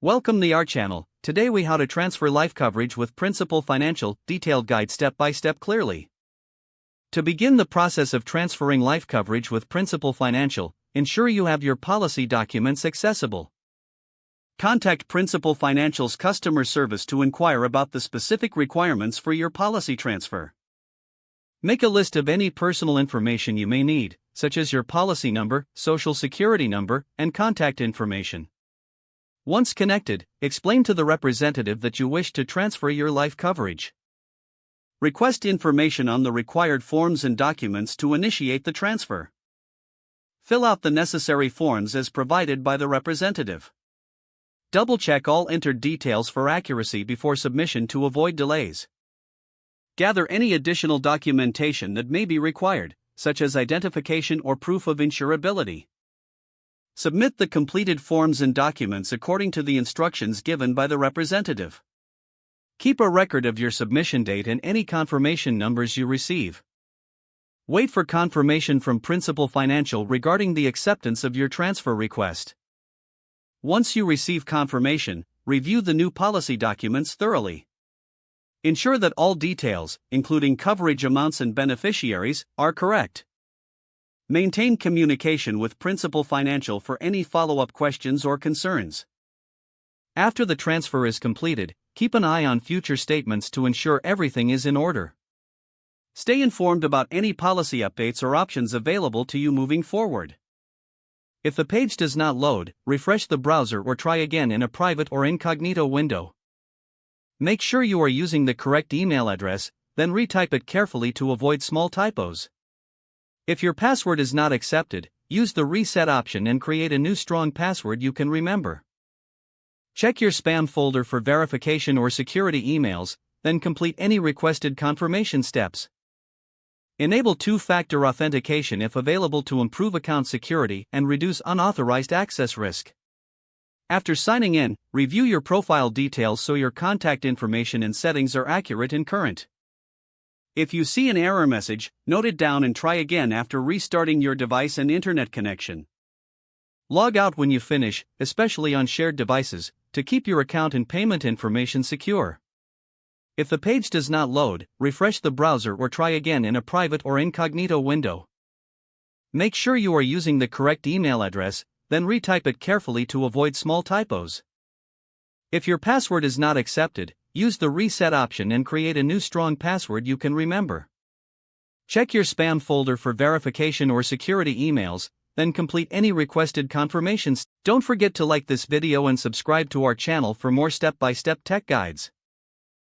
Welcome to our channel. Today we how to transfer life coverage with Principal Financial, detailed guide step by step clearly. To begin the process of transferring life coverage with Principal Financial, ensure you have your policy documents accessible. Contact Principal Financial's customer service to inquire about the specific requirements for your policy transfer. Make a list of any personal information you may need, such as your policy number, social security number, and contact information. Once connected, explain to the representative that you wish to transfer your life coverage. Request information on the required forms and documents to initiate the transfer. Fill out the necessary forms as provided by the representative. Double-check all entered details for accuracy before submission to avoid delays. Gather any additional documentation that may be required, such as identification or proof of insurability. Submit the completed forms and documents according to the instructions given by the representative. Keep a record of your submission date and any confirmation numbers you receive. Wait for confirmation from Principal Financial regarding the acceptance of your transfer request. Once you receive confirmation, review the new policy documents thoroughly. Ensure that all details, including coverage amounts and beneficiaries, are correct. Maintain communication with Principal Financial for any follow-up questions or concerns. After the transfer is completed, keep an eye on future statements to ensure everything is in order. Stay informed about any policy updates or options available to you moving forward. If the page does not load, refresh the browser or try again in a private or incognito window. Make sure you are using the correct email address, then retype it carefully to avoid small typos. If your password is not accepted, use the reset option and create a new strong password you can remember. Check your spam folder for verification or security emails, then complete any requested confirmation steps. Enable two-factor authentication if available to improve account security and reduce unauthorized access risk. After signing in, review your profile details so your contact information and settings are accurate and current. If you see an error message, note it down and try again after restarting your device and internet connection. Log out when you finish, especially on shared devices, to keep your account and payment information secure. If the page does not load, refresh the browser or try again in a private or incognito window. Make sure you are using the correct email address, then retype it carefully to avoid small typos. If your password is not accepted, use the reset option and create a new strong password you can remember. Check your spam folder for verification or security emails, then complete any requested confirmations. Don't forget to like this video and subscribe to our channel for more step-by-step tech guides.